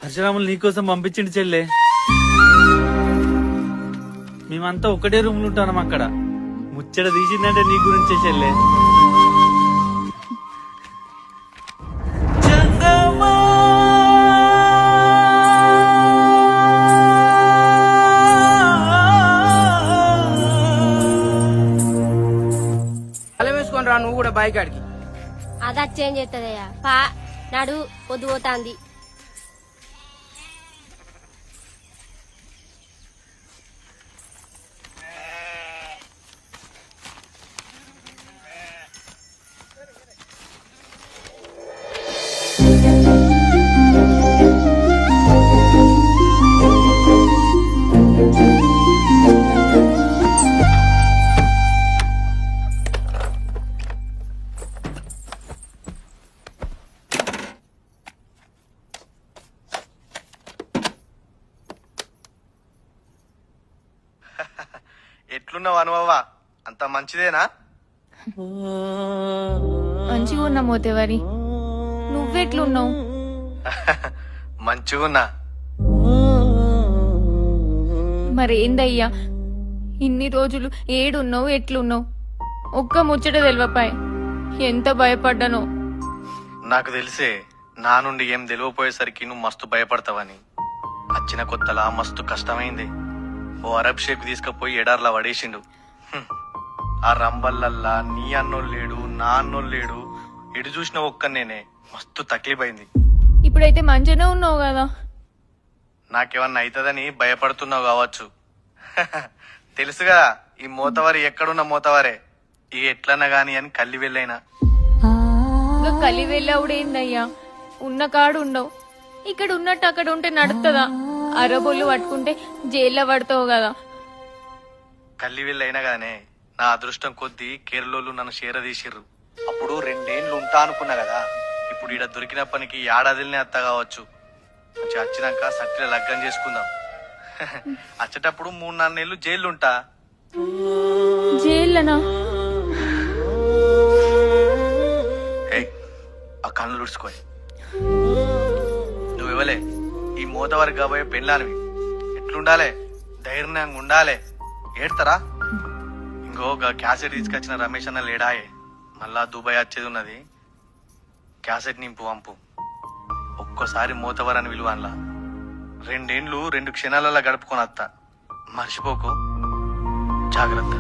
పరశురాములు నీకోసం పంపించిండు చెల్లె. మేమంతా ఒకటే రూమ్ లో ఉంటాం అక్కడ. ముచ్చట తీసిందంటే నీ గురించే చెల్లె. రా నువ్వు కూడా బైక్ ఆడికి. అదా చేంజ్ అవుతుందయ్యా. పా నాడు పొద్దు పోతాంది. ఎట్లున్నావు అనుభవా? అంత మంచిదేనా? మంచిగా ఉన్నా మోతేవారి, నువ్వెట్లున్నావు? మంచిగున్నా. మరేందయ్యా ఇన్ని రోజులు ఏడున్నావు, ఎట్లున్నావు? ఒక్క ముచ్చట తెలివపాయ్. ఎంత భయపడ్డానో. నాకు తెలిసే నా నుండి ఏం తెలియపోయేసరికి నువ్వు మస్తు భయపడతావని. వచ్చిన కొత్తలా మస్తు కష్టమైంది. ఓ అరబ్ షేక్ తీసుకుపోయి ఎడార్లా పడేసిండు. ఆ రంబల్లల్లా నీ అన్నోళ్ళు లేడు, నా అన్నోళ్ళు లేడు. ఎటు చూసిన ఒక్క నేనే. మస్తు తక్లీఫైంది. ఇప్పుడైతే మంచిగానే ఉన్నావు కదా? నాకేమన్నా అవుతుందని భయపడుతున్నావు కావచ్చు. తెలుసుగా ఈ మోతవారి ఎక్కడున్న మోతవారే. ఇక ఎట్లన్నా గాని అని కల్లి వెళ్ళైనా. ఇంకా కలి వెళ్ళవుడేందయ్యా? ఉన్న కాడు ఉండవు. ఇక్కడ ఉన్నట్టు అక్కడ ఉంటే నడుతుందా? అరబొల్లు పట్టుకుంటే జైల్లో పడతావు కదా. కల్లి వెళ్ళైనా గానే నా అదృష్టం కొద్దీ కేరళోళ్ళు నన్ను చేరదీసిర్రు. అప్పుడు 2 ఏళ్ళు ఉంటా అనుకున్నా కదా. ఇప్పుడు ఈడ దొరికిన పనికి ఏడాదిలనే అత్త కావచ్చు. మంచి వచ్చినాక సట్టిలో లగ్గం చేసుకుందాం. వచ్చేటప్పుడు 3-4 నెలలు జైలు ఉంటా. జైల్లోనా? ఆ కళ్ళు ఉడుచుకోయి. నువ్వివ్వలే ఈ మూతవారికి కాబోయే పెళ్ళానివి. ఎట్లుండాలే? ధైర్యంగా ఉండాలే. ఏడ్తారా? ఇంకో క్యాసెట్ తీసుకొచ్చిన రమేష్ అన్న లేడాయే. మళ్ళా దుబాయ్ వచ్చేది ఉన్నది. క్యాసెట్ నింపు పంపు. ఒక్కోసారి మూతవరని విలువ అనలా. 2 ఏళ్ళు 2 క్షణాలలో గడుపుకొని వస్తా. మర్చిపోకు. జాగ్రత్త.